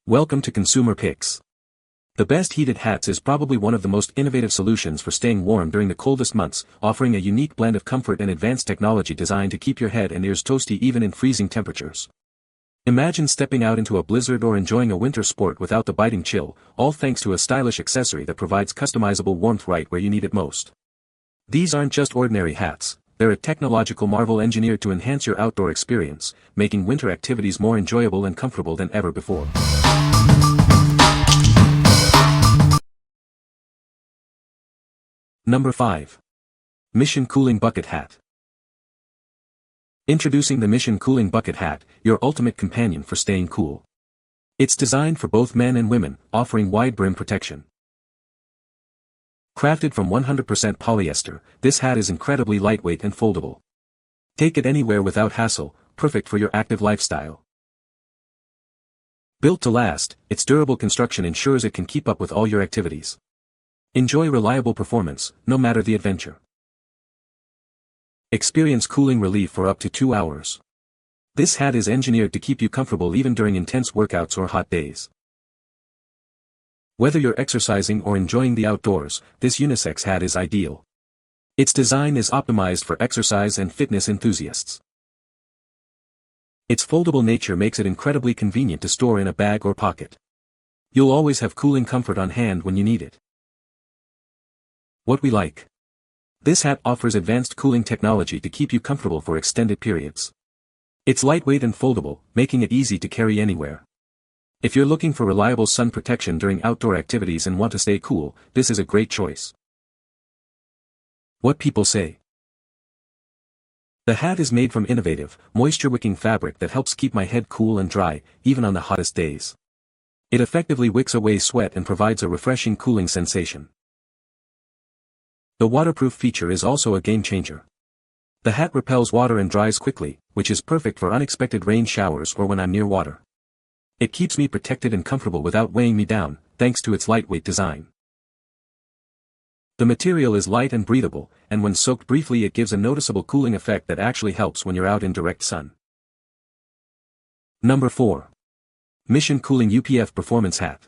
Welcome to Consumer Picks. The best heated hats is probably one of the most innovative solutions for staying warm during the coldest months, offering a unique blend of comfort and advanced technology designed to keep your head and ears toasty even in freezing temperatures. Imagine stepping out into a blizzard or enjoying a winter sport without the biting chill, all thanks to a stylish accessory that provides customizable warmth right where you need it most. These aren't just ordinary hats, they're a technological marvel engineered to enhance your outdoor experience, making winter activities more enjoyable and comfortable than ever before. Number 5. Mission Cooling Bucket Hat. Introducing the Mission Cooling Bucket Hat, your ultimate companion for staying cool. It's designed for both men and women, offering wide brim protection. Crafted from 100% polyester, this hat is incredibly lightweight and foldable. Take it anywhere without hassle, perfect for your active lifestyle. Built to last, its durable construction ensures it can keep up with all your activities. Enjoy reliable performance, no matter the adventure. Experience cooling relief for up to 2 hours. This hat is engineered to keep you comfortable even during intense workouts or hot days. Whether you're exercising or enjoying the outdoors, this unisex hat is ideal. Its design is optimized for exercise and fitness enthusiasts. Its foldable nature makes it incredibly convenient to store in a bag or pocket. You'll always have cooling comfort on hand when you need it. What we like. This hat offers advanced cooling technology to keep you comfortable for extended periods. It's lightweight and foldable, making it easy to carry anywhere. If you're looking for reliable sun protection during outdoor activities and want to stay cool, this is a great choice. What people say. The hat is made from innovative, moisture-wicking fabric that helps keep my head cool and dry, even on the hottest days. It effectively wicks away sweat and provides a refreshing cooling sensation. The waterproof feature is also a game-changer. The hat repels water and dries quickly, which is perfect for unexpected rain showers or when I'm near water. It keeps me protected and comfortable without weighing me down, thanks to its lightweight design. The material is light and breathable, and when soaked briefly it gives a noticeable cooling effect that actually helps when you're out in direct sun. Number 4. Mission Cooling UPF Performance Hat.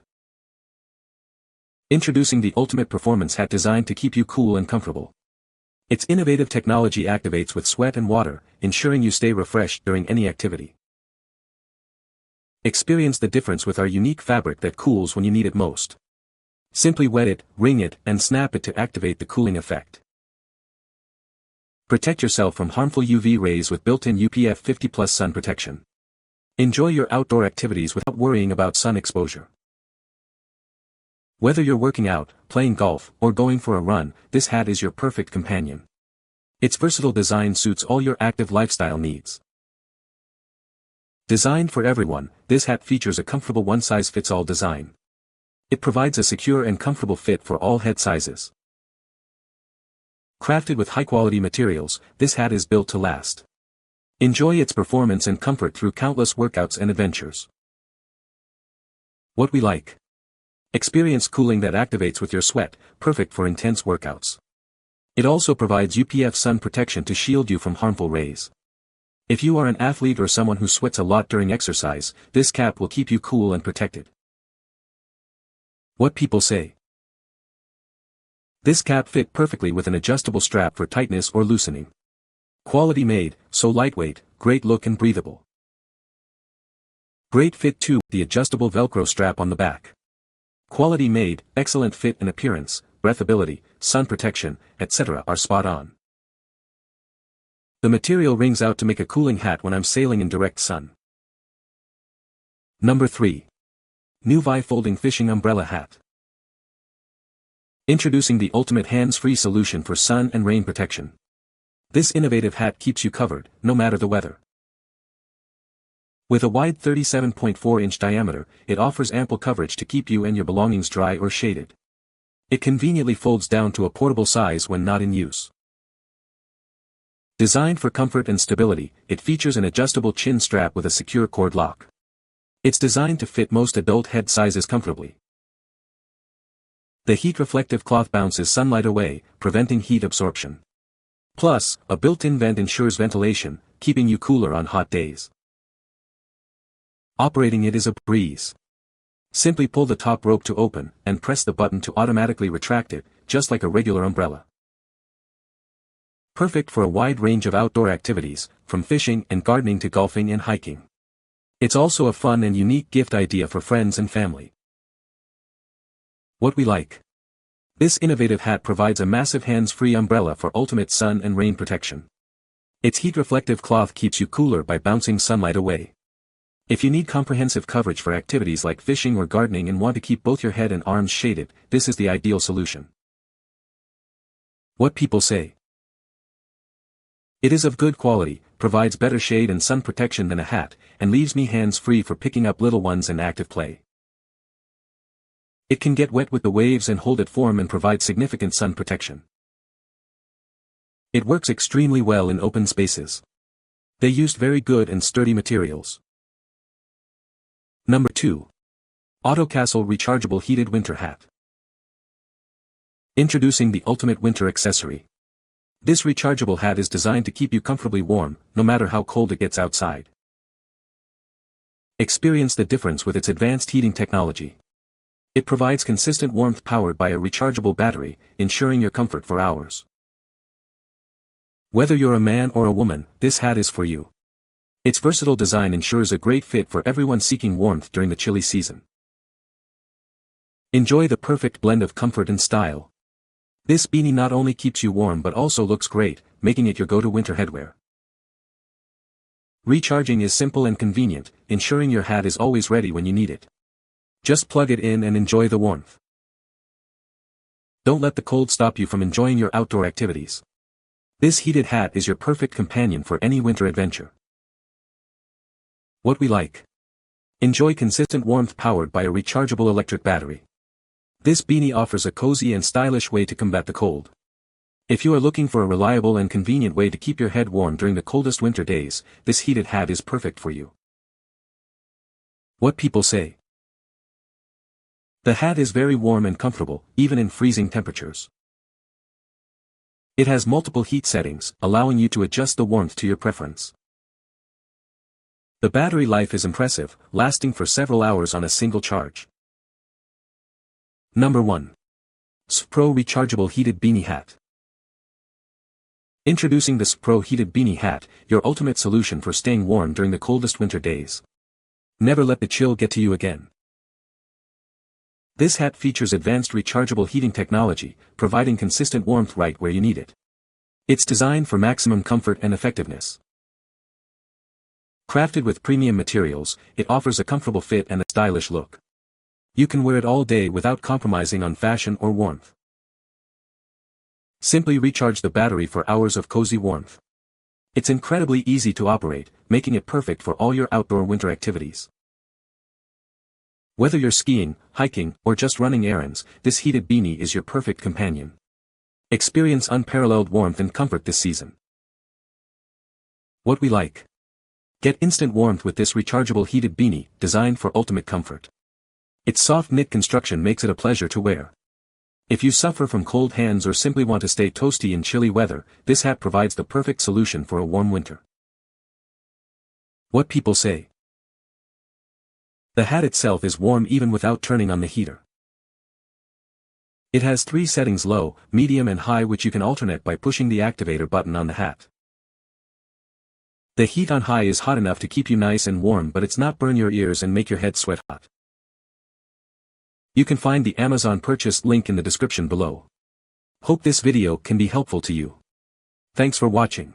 Introducing the ultimate performance hat designed to keep you cool and comfortable. Its innovative technology activates with sweat and water, ensuring you stay refreshed during any activity. Experience the difference with our unique fabric that cools when you need it most. Simply wet it, wring it, and snap it to activate the cooling effect. Protect yourself from harmful UV rays with built-in UPF 50+ sun protection. Enjoy your outdoor activities without worrying about sun exposure. Whether you're working out, playing golf, or going for a run, this hat is your perfect companion. Its versatile design suits all your active lifestyle needs. Designed for everyone, this hat features a comfortable one-size-fits-all design. It provides a secure and comfortable fit for all head sizes. Crafted with high-quality materials, this hat is built to last. Enjoy its performance and comfort through countless workouts and adventures. What we like. Experience cooling that activates with your sweat, perfect for intense workouts. It also provides UPF sun protection to shield you from harmful rays. If you are an athlete or someone who sweats a lot during exercise, this cap will keep you cool and protected. What people say. This cap fit perfectly with an adjustable strap for tightness or loosening. Quality made, so lightweight, great look and breathable. Great fit too, the adjustable Velcro strap on the back. Quality made, excellent fit and appearance, breathability, sun protection, etc. are spot on. The material rings out to make a cooling hat when I'm sailing in direct sun. Number 3. Nuvi Folding Fishing Umbrella Hat. Introducing the ultimate hands-free solution for sun and rain protection. This innovative hat keeps you covered, no matter the weather. With a wide 37.4-inch diameter, it offers ample coverage to keep you and your belongings dry or shaded. It conveniently folds down to a portable size when not in use. Designed for comfort and stability, it features an adjustable chin strap with a secure cord lock. It's designed to fit most adult head sizes comfortably. The heat-reflective cloth bounces sunlight away, preventing heat absorption. Plus, a built-in vent ensures ventilation, keeping you cooler on hot days. Operating it is a breeze. Simply pull the top rope to open, and press the button to automatically retract it, just like a regular umbrella. Perfect for a wide range of outdoor activities, from fishing and gardening to golfing and hiking. It's also a fun and unique gift idea for friends and family. What we like. This innovative hat provides a massive hands-free umbrella for ultimate sun and rain protection. Its heat-reflective cloth keeps you cooler by bouncing sunlight away. If you need comprehensive coverage for activities like fishing or gardening and want to keep both your head and arms shaded, this is the ideal solution. What people say. It is of good quality, provides better shade and sun protection than a hat, and leaves me hands-free for picking up little ones and active play. It can get wet with the waves and hold it firm and provide significant sun protection. It works extremely well in open spaces. They used very good and sturdy materials. Number 2. Autocastle Rechargeable Heated Winter Hat. Introducing the ultimate winter accessory. This rechargeable hat is designed to keep you comfortably warm, no matter how cold it gets outside. Experience the difference with its advanced heating technology. It provides consistent warmth powered by a rechargeable battery, ensuring your comfort for hours. Whether you're a man or a woman, this hat is for you. Its versatile design ensures a great fit for everyone seeking warmth during the chilly season. Enjoy the perfect blend of comfort and style. This beanie not only keeps you warm but also looks great, making it your go-to winter headwear. Recharging is simple and convenient, ensuring your hat is always ready when you need it. Just plug it in and enjoy the warmth. Don't let the cold stop you from enjoying your outdoor activities. This heated hat is your perfect companion for any winter adventure. What we like. Enjoy consistent warmth powered by a rechargeable electric battery. This beanie offers a cozy and stylish way to combat the cold. If you are looking for a reliable and convenient way to keep your head warm during the coldest winter days, this heated hat is perfect for you. What people say. The hat is very warm and comfortable, even in freezing temperatures. It has multiple heat settings, allowing you to adjust the warmth to your preference. The battery life is impressive, lasting for several hours on a single charge. Number 1. Svpro Rechargeable Heated Beanie Hat. Introducing the Svpro Heated Beanie Hat, your ultimate solution for staying warm during the coldest winter days. Never let the chill get to you again. This hat features advanced rechargeable heating technology, providing consistent warmth right where you need it. It's designed for maximum comfort and effectiveness. Crafted with premium materials, it offers a comfortable fit and a stylish look. You can wear it all day without compromising on fashion or warmth. Simply recharge the battery for hours of cozy warmth. It's incredibly easy to operate, making it perfect for all your outdoor winter activities. Whether you're skiing, hiking, or just running errands, this heated beanie is your perfect companion. Experience unparalleled warmth and comfort this season. What we like. Get instant warmth with this rechargeable heated beanie, designed for ultimate comfort. Its soft knit construction makes it a pleasure to wear. If you suffer from cold hands or simply want to stay toasty in chilly weather, this hat provides the perfect solution for a warm winter. What people say. The hat itself is warm even without turning on the heater. It has 3 settings: low, medium and high, which you can alternate by pushing the activator button on the hat. The heat on high is hot enough to keep you nice and warm, but it's not burn your ears and make your head sweat hot. You can find the Amazon purchase link in the description below. Hope this video can be helpful to you. Thanks for watching.